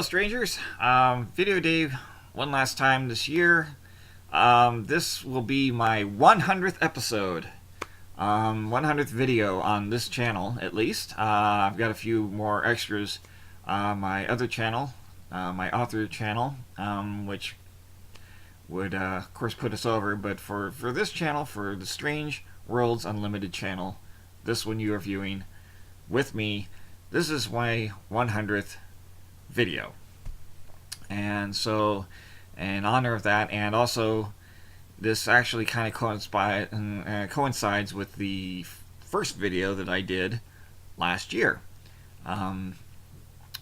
Hello, strangers. Video day one last time this year. This will be my 100th episode. 100th video on this channel, at least. I've got a few more extras on my other channel, my author channel, which would, of course, put us over. But for this channel, for the Strange Worlds Unlimited channel, this one you are viewing with me, this is my 100th video. And so, in honor of that, and also this actually kind of coincides with the first video that I did last year.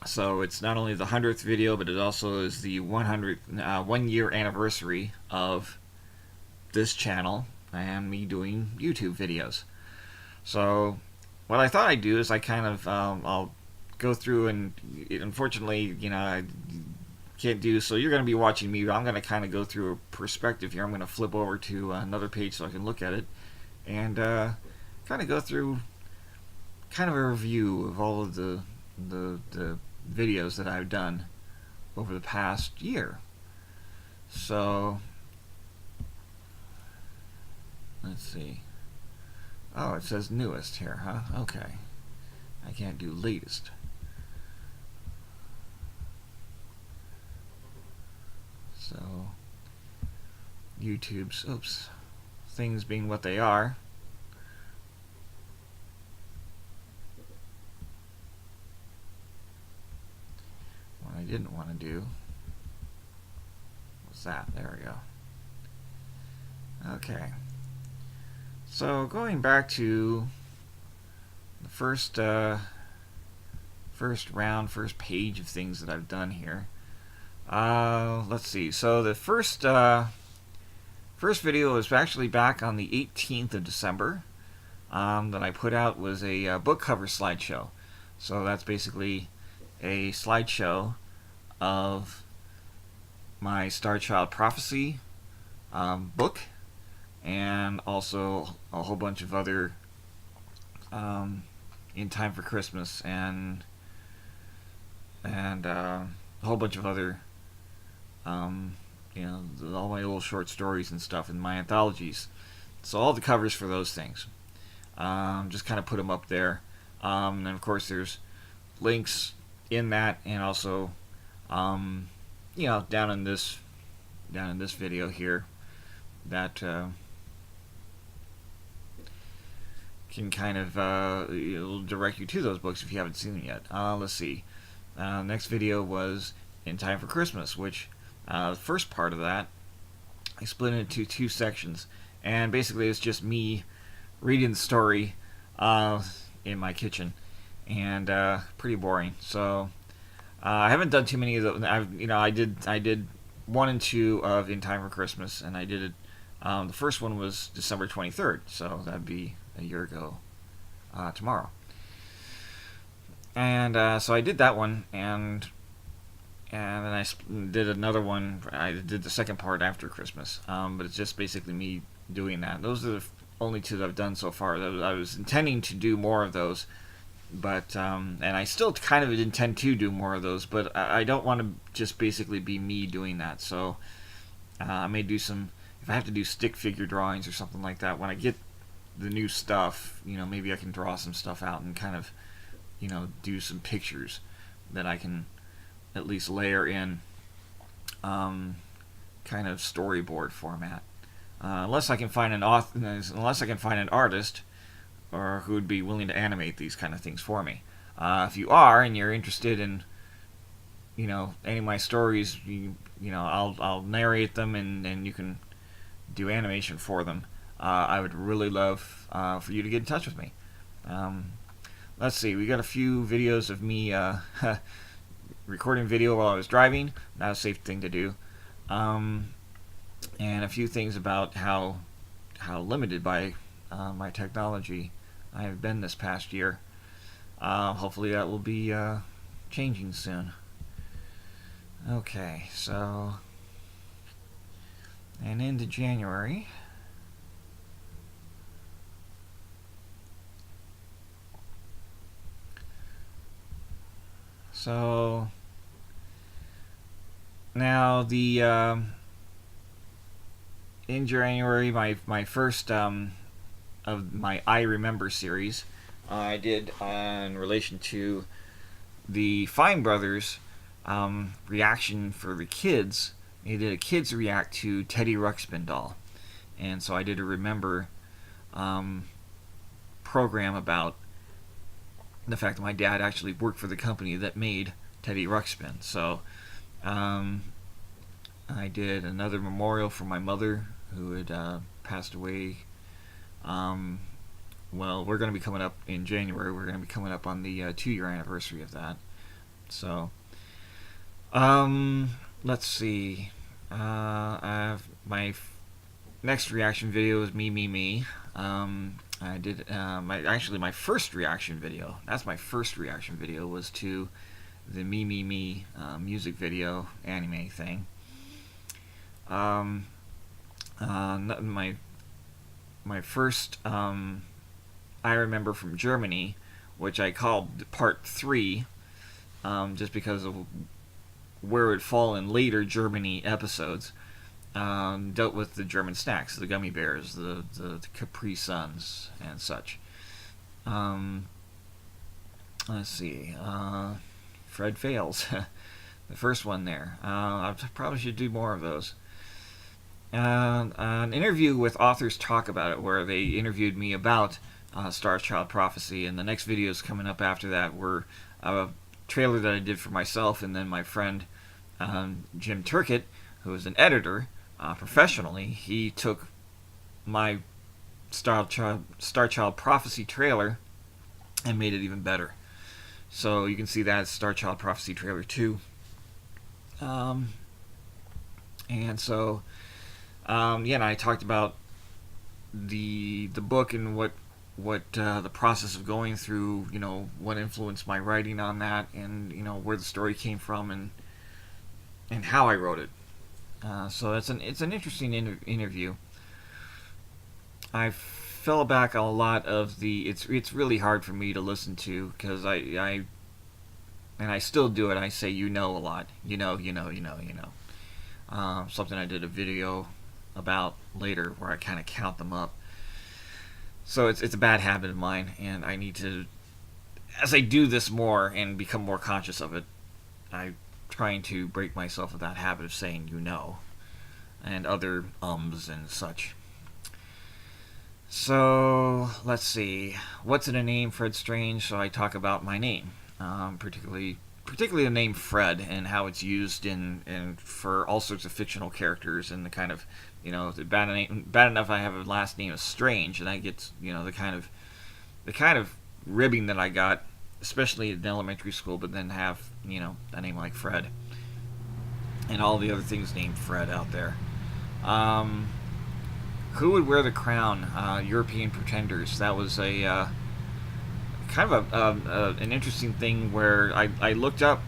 So it's not only the 100th video, but it also is the 1 year anniversary of this channel and me doing YouTube videos. So what I thought I'd do is I'll go through, and unfortunately, I can't do so. You're going to be watching me, but I'm going to kind of go through a perspective here. I'm going to flip over to another page so I can look at it and kind of go through kind of a review of all of the videos that I've done over the past year. So let's see. Oh, it says newest here, huh? Okay. I can't do latest. So, YouTube's, things being what they are. What I didn't want to do was that. There we go. Okay. So, going back to the first page of things that I've done here. Let's see. So the first video was actually back on the 18th of December. That I put out was a book cover slideshow. So that's basically a slideshow of my Starchild Prophecy book, and also a whole bunch of other In Time for Christmas and a whole bunch of other all my little short stories and stuff in my anthologies. So all the covers for those things, just kind of put them up there, and of course there's links in that, and also down in this video here that can kind of it'll direct you to those books if you haven't seen them yet. Let's see. Next video was In Time for Christmas, which the first part of that I split into two sections, and basically it's just me reading the story in my kitchen, and pretty boring. So I haven't done too many of those. I did 1 and 2 of In Time for Christmas, and I did it. The first one was December 23rd, so that'd be a year ago tomorrow. And so I did that one, and then I did another one. I did the second part after Christmas, but it's just basically me doing that. Those are the only 2 that I've done so far. I was intending to do more of those, but and I still kind of intend to do more of those, but I don't want to just basically be me doing that. So I may do some, if I have to do stick figure drawings or something like that, when I get the new stuff, maybe I can draw some stuff out and kind of, do some pictures that I can at least layer in kind of storyboard format. Unless I can find an artist or who would be willing to animate these kind of things for me. If you are and you're interested in any of my stories, I'll narrate them, and you can do animation for them. I would really love for you to get in touch with me. Let's see, we got a few videos of me recording video while I was driving. Not a safe thing to do. And a few things about how limited by my technology I have been this past year. Hopefully that will be changing soon. Okay, so, and into January. So Now the in January, my first of my I Remember series, I did in relation to the Fine Brothers reaction for the kids. They did a kids react to Teddy Ruxpin doll, and so I did a Remember program about the fact that my dad actually worked for the company that made Teddy Ruxpin. So I did another memorial for my mother who had passed away. Well, we're going to be coming up in January. We're going to be coming up on the 2-year anniversary of that. So, let's see. My next reaction video is me. I did my first reaction video. That's my first reaction video was to the me music video anime thing. My first I Remember from Germany, which I called Part 3, just because of where it would fall in later Germany episodes. Dealt with the German snacks, the gummy bears, the Capri Suns, and such. Let's see. Fred Fails. The first one there. I probably should do more of those. An interview with Authors Talk About It, where they interviewed me about Starchild Prophecy, and the next videos coming up after that were a trailer that I did for myself, and then my friend Jim Turkett, who is an editor professionally, he took my Starchild Prophecy trailer and made it even better. So you can see that Starchild Prophecy trailer 2. And so and I talked about the book and what the process of going through, what influenced my writing on that, and where the story came from, and how I wrote it. So it's an interesting interview. I fell back on a lot of the. It's really hard for me to listen to because I still do it. I say a lot. Something I did a video about later where I kind of count them up. So it's a bad habit of mine, and I need to, as I do this more and become more conscious of it, I'm trying to break myself of that habit of saying and other ums and such. So let's see, what's in a name, Fred Strange? So I talk about my name, particularly the name Fred and how it's used in for all sorts of fictional characters, and the kind of bad enough I have a last name of Strange, and I get the kind of ribbing that I got, especially in elementary school, but then have a name like Fred and all the other things named Fred out there. Who would wear the crown? European pretenders. That was a kind of an interesting thing where I looked up.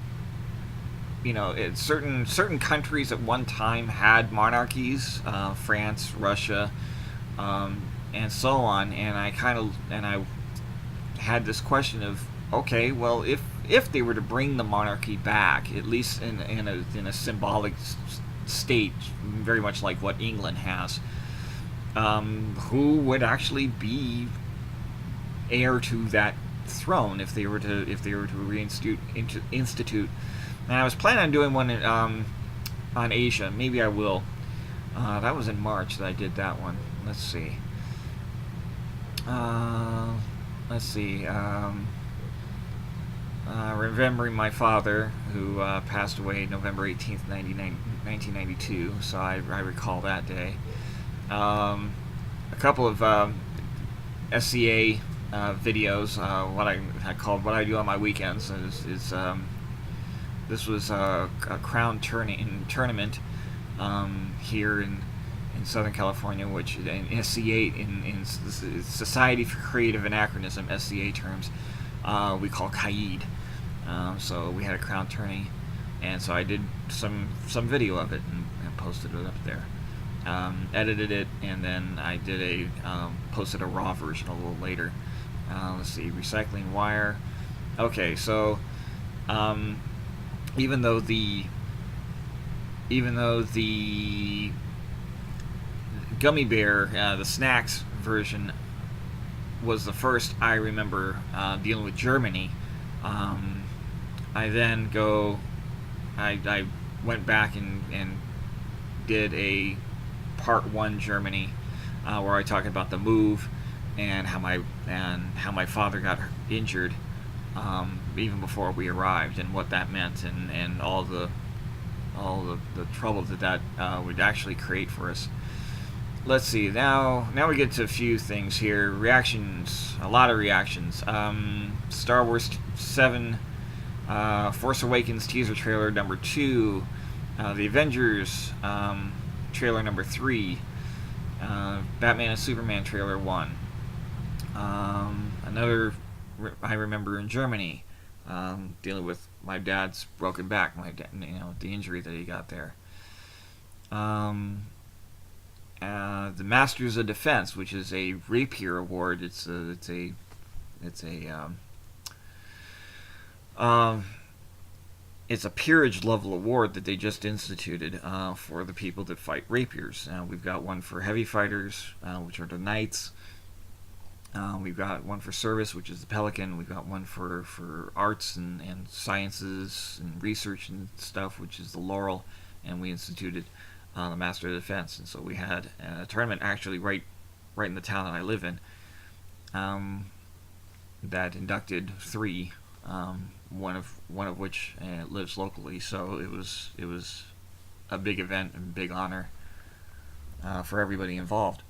Certain countries at one time had monarchies, France, Russia, and so on. And I had this question of, okay, well, if they were to bring the monarchy back, at least in a symbolic state, very much like what England has, who would actually be heir to that throne if they were to reinstitute. And I was planning on doing one on Asia. Maybe I will. That was in March that I did that one. Let's see. Remembering my father, who passed away November 18th, 1992. So I recall that day. A couple of SCA videos. What I called "What I Do on My Weekends" is this was a crown tournament here in Southern California, which in SCA in Society for Creative Anachronism SCA terms we call Kaid. So we had a crown tourney, and so I did some video of it and posted it up there. Edited it, and then I did posted a raw version a little later. Let's see, recycling wire. Okay, so even though the even though the gummy bear, the snacks version, was the first I remember dealing with Germany. Um, I then I went back and did a part one Germany, where I talk about the move and how my father got injured, even before we arrived, and what that meant, and all the trouble that would actually create for us. Let's see. Now we get to a few things here. Reactions, a lot of reactions. Star Wars 7, Force Awakens teaser trailer number 2, the Avengers trailer number 3, Batman and Superman trailer 1. Another I remember in Germany, dealing with my dad's broken back, the injury that he got there. The Masters of Defense, which is a rapier award. It's a peerage level award that they just instituted for the people that fight rapiers. We've got one for heavy fighters, which are the knights. We've got one for service, which is the pelican. We've got one for arts and sciences and research and stuff, which is the laurel. And we instituted the Master of Defense. And so we had a tournament actually right in the town that I live in, that inducted 3, one of which lives locally. So it was a big event and big honor for everybody involved.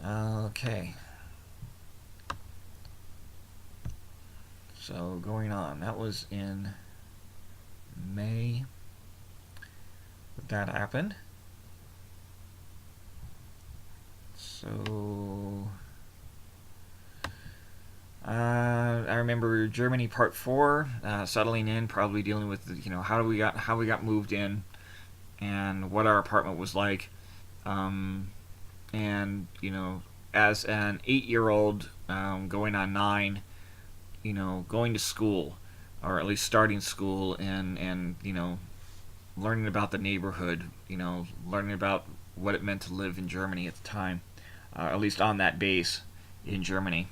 Okay. So going on, that was in May that happened. So I remember Germany Part 4, settling in, probably dealing with how we got moved in, and what our apartment was like, and as an 8-year-old, going on 9, going to school, or at least starting school, and learning about the neighborhood, learning about what it meant to live in Germany at the time, at least on that base in Germany.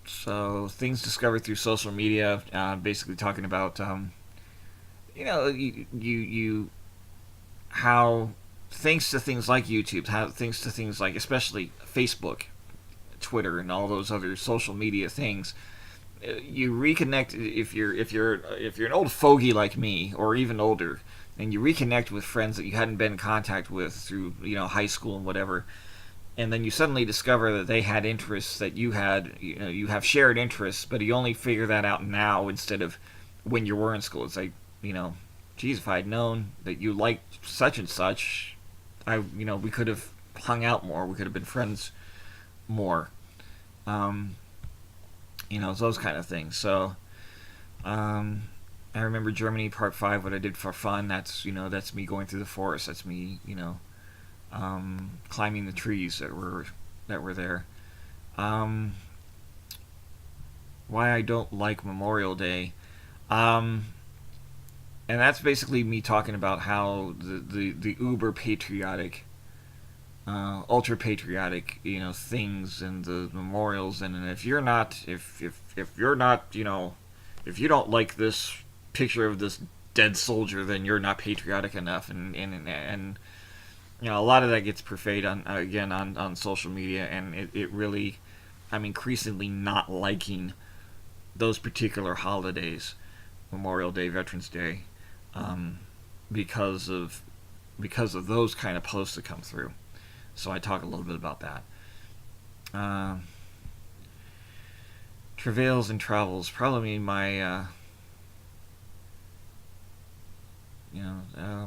So things discovered through social media, basically talking about, how thanks to things like YouTube, thanks to things like especially Facebook, Twitter, and all those other social media things, you reconnect. If you're an old fogey like me, or even older, and you reconnect with friends that you hadn't been in contact with through high school and whatever, and then you suddenly discover that they had interests that you had. You have shared interests, but you only figure that out now instead of when you were in school. It's like, geez, if I'd known that you liked such and such, we could have hung out more. We could have been friends more. Those kind of things. So, I remember Germany Part 5. What I did for fun. That's me going through the forest. That's me, climbing the trees that were there. Why I don't like Memorial Day. And that's basically me talking about how the uber patriotic, ultra patriotic, things and the memorials, and if you're not, if you're not, if you don't like this picture of this dead soldier, then you're not patriotic enough, and a lot of that gets portrayed on social media, and it really, I'm increasingly not liking those particular holidays, Memorial Day, Veterans Day, because of those kind of posts that come through. So I talk a little bit about that. Travails and travels, probably my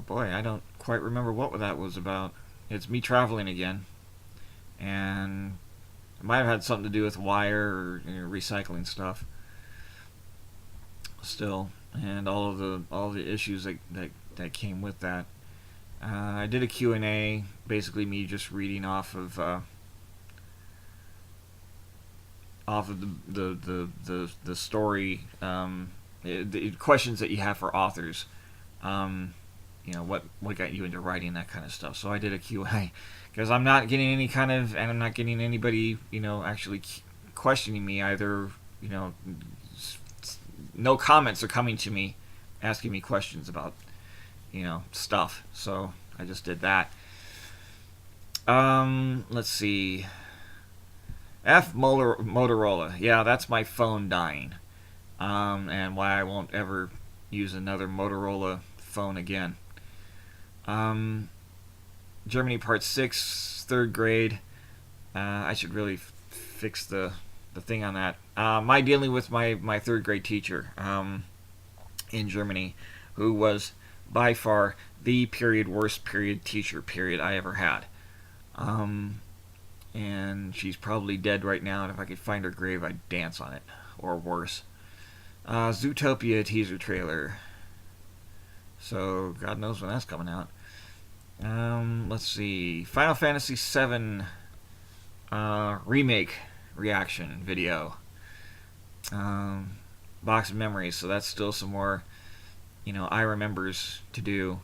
boy, I don't quite remember what that was about. It's me traveling again, and it might have had something to do with wire or recycling stuff. Still, and all the issues that came with that. I did a Q&A, basically me just reading off of the story, the questions that you have for authors. What got you into writing, that kind of stuff. So I did a Q&A because I'm not getting any kind of, and I'm not getting anybody, actually questioning me either. No comments are coming to me asking me questions about, stuff. So I just did that. Let's see. Motorola. Yeah, that's my phone dying. And why I won't ever use another Motorola phone again. Germany Part 6, 3rd grade. I should really fix the thing on that. My dealing with my 3rd grade teacher in Germany, who was by far the worst teacher I ever had. And she's probably dead right now, and if I could find her grave, I'd dance on it, or worse. Zootopia teaser trailer. So, God knows when that's coming out. Let's see. Final Fantasy VII remake reaction video. Box of Memories, so that's still some more, I remembers to do.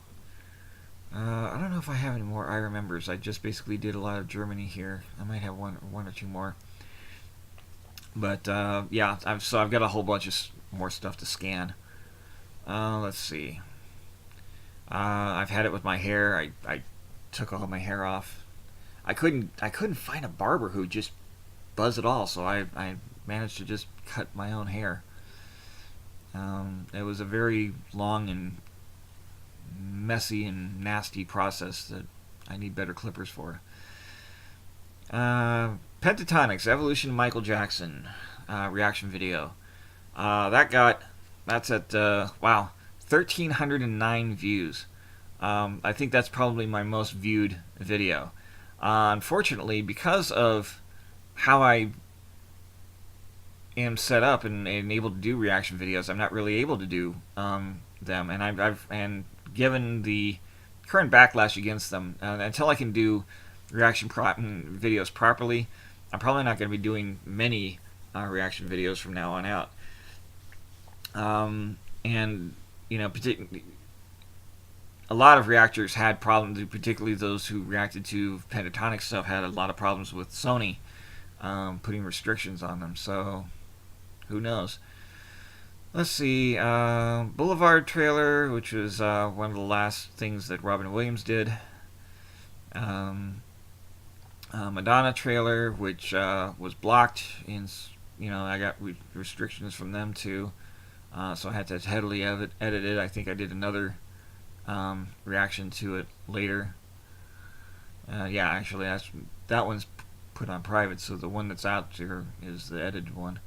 I don't know if I have any more I remembers. I just basically did a lot of Germany here. I might have one or two more. But, yeah, I've got a whole bunch of more stuff to scan. Let's see. I've had it with my hair. I took all my hair off. I couldn't find a barber who just buzz it all, so I managed to just cut my own hair. It was a very long and messy and nasty process that I need better clippers for. Pentatonics, Evolution of Michael Jackson reaction video. That's at 1,309 views. I think that's probably my most viewed video. Unfortunately, because of how I am set up and able to do reaction videos, I'm not really able to do them, and given the current backlash against them, until I can do reaction videos properly, I'm probably not going to be doing many reaction videos from now on out. A lot of reactors had problems, particularly those who reacted to pentatonic stuff had a lot of problems with Sony putting restrictions on them, so who knows. Let's see, Boulevard trailer, which was one of the last things that Robin Williams did. Madonna trailer, which was blocked in, I got restrictions from them too, so I had to heavily edit it. I think I did another reaction to it later. Yeah, actually, that one's put on private, so the one that's out there is the edited one.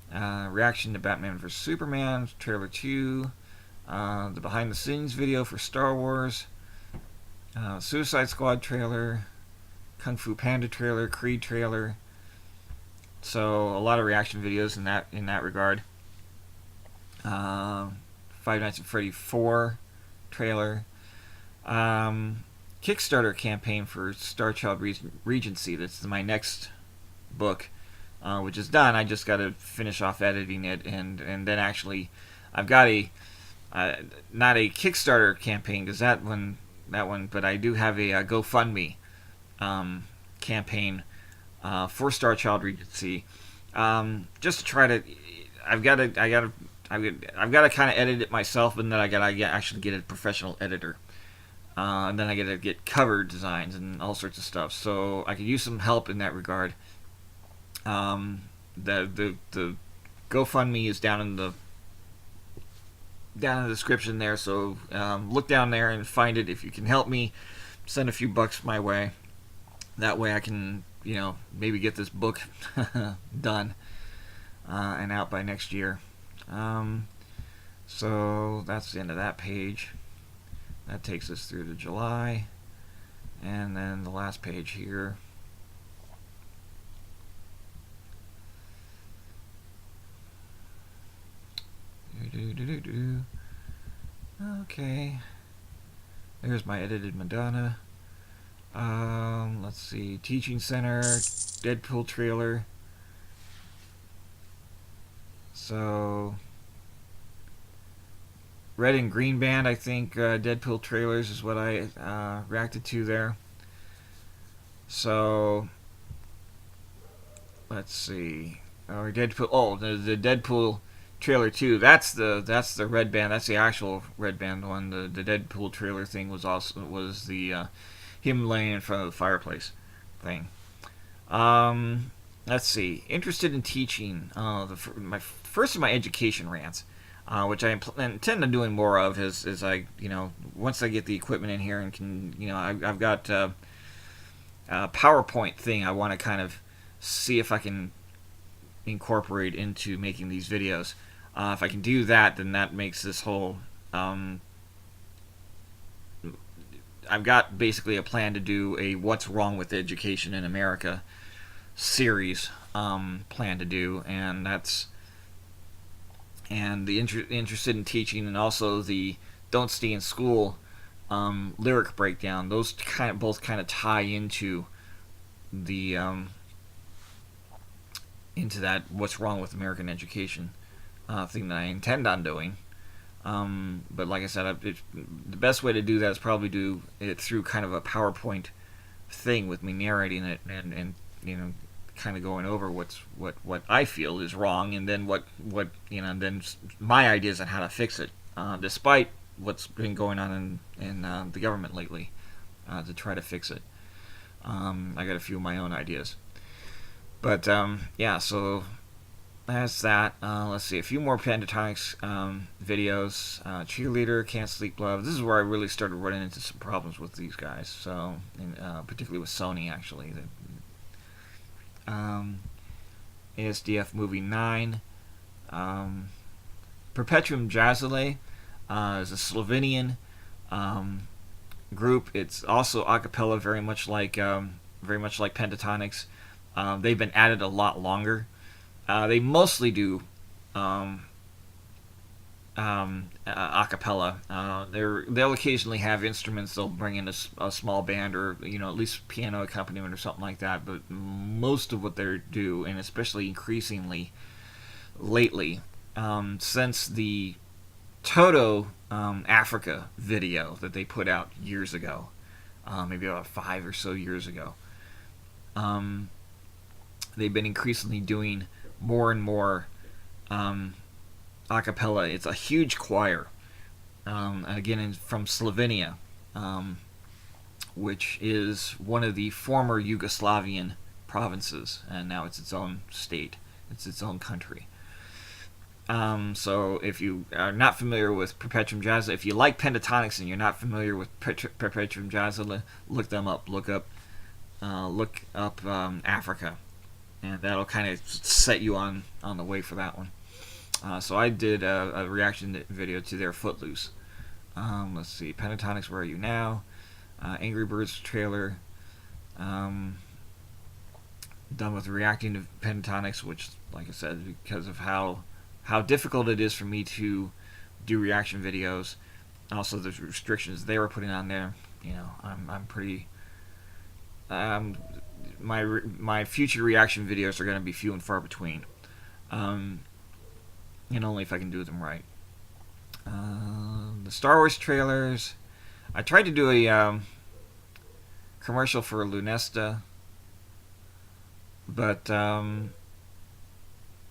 Reaction to Batman vs. Superman trailer 2, the behind the scenes video for Star Wars, Suicide Squad trailer, Kung Fu Panda trailer, Creed trailer. So a lot of reaction videos in that regard. Five Nights at Freddy 4 trailer. Kickstarter campaign for Starchild Regency. That's my next book, which is done. I just got to finish off editing it, and then actually, I've got not a Kickstarter campaign because that one, but I do have a GoFundMe campaign for Starchild Regency. Just to try to, I've got to kind of edit it myself, and then I got to actually get a professional editor. And then I got to get cover designs and all sorts of stuff. So I could use some help in that regard. The GoFundMe is down in the description there. So look down there and find it. If you can help me, send a few bucks my way. That way I can, maybe get this book done and out by next year. So that's the end of that page. That takes us through to July. And then the last page here. Okay. There's my edited Madonna. Let's see. Teaching Center, Deadpool trailer. So Red and Green Band, I think, Deadpool trailers is what I reacted to there. So, let's see. Or Deadpool. Oh, the Deadpool trailer 2. That's the Red Band. That's the actual Red Band one. The Deadpool trailer thing was the him laying in front of the fireplace thing. Let's see. Interested in teaching. My first of my education rants, which I intend on doing more of as I once I get the equipment in here and can I've got a PowerPoint thing I want to kind of see if I can incorporate into making these videos. If I can do that, then that makes this whole I've got basically a plan to do a What's Wrong with Education in America series plan to do, and that's the interested in teaching, and also the Don't Stay in School lyric breakdown. Those both kind of tie into the into that What's Wrong with American Education thing that I intend on doing. But like I said, the best way to do that is probably do it through kind of a PowerPoint thing with me narrating it and kind of going over what I feel is wrong, and then and then my ideas on how to fix it, despite what's been going on in the government lately, to try to fix it. I got a few of my own ideas, but yeah, so that's that. Let's see, a few more Pentatonics videos. Cheerleader, Can't Sleep Love. This is where I really started running into some problems with these guys. So, particularly with Sony, actually. ASDF Movie 9. Perpetuum Jazzile is a Slovenian group. It's also a cappella, very much like Pentatonics. They've been at it a lot longer. They mostly do a cappella. They'll occasionally have instruments. They'll bring in a small band, or at least piano accompaniment or something like that. But most of what they do, and especially increasingly lately, since the Toto Africa video that they put out years ago, maybe about 5 or so years ago, they've been increasingly doing more and more a cappella. It's a huge choir, again from Slovenia, which is one of the former Yugoslavian provinces, and now it's its own state. It's its own country. So if you are not familiar with Perpetuum Jazzile, if you like Pentatonics and you're not familiar with Perpetuum Jazzile, look them up. Look up Africa, and that'll kind of set you on the way for that one. So I did a reaction video to their Footloose. Let's see, Pentatonics, Where Are You Now? Angry Birds trailer. Done with reacting to Pentatonics, which, like I said, because of how difficult it is for me to do reaction videos, also the restrictions they were putting on there. I'm pretty. My future reaction videos are going to be few and far between, and only if I can do them right. The Star Wars trailers. I tried to do a commercial for Lunesta, but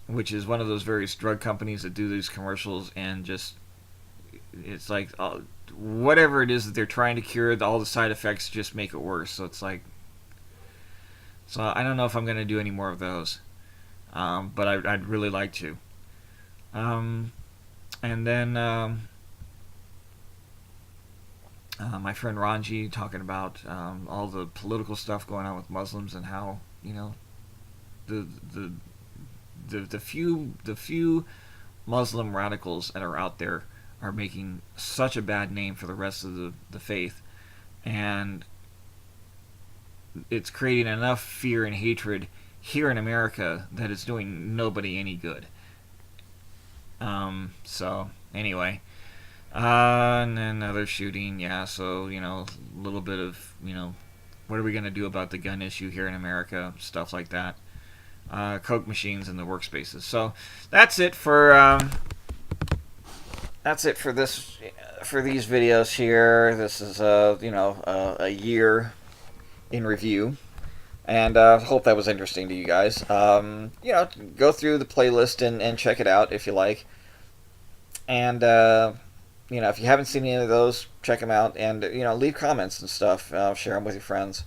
which is one of those various drug companies that do these commercials, and just it's like whatever it is that they're trying to cure, all the side effects just make it worse. So it's like, so I don't know if I'm going to do any more of those, but I'd really like to. And then my friend Ranji talking about all the political stuff going on with Muslims, and how the few Muslim radicals that are out there are making such a bad name for the rest of the faith, and it's creating enough fear and hatred here in America that it's doing nobody any good. So anyway, and then another shooting, yeah. So a little bit of what are we gonna do about the gun issue here in America, stuff like that. Coke machines in the workspaces. So that's it for that's it for these videos here. This is a year in review, and hope that was interesting to you guys. Go through the playlist and check it out if you like. And if you haven't seen any of those, check them out, and leave comments and stuff. Share them with your friends.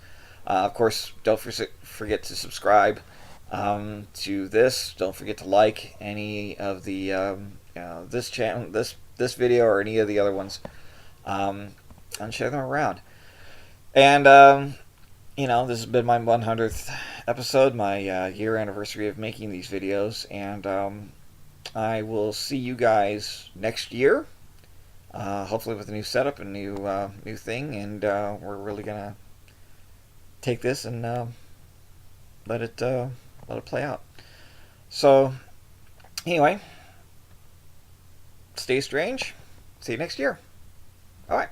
Of course, don't forget to subscribe to this. Don't forget to like any of the this channel, this video, or any of the other ones, and share them around. And this has been my 100th episode, my year anniversary of making these videos, and I will see you guys next year. Hopefully with a new setup and new thing, and we're really gonna take this and let it play out. So anyway, stay strange. See you next year. All right.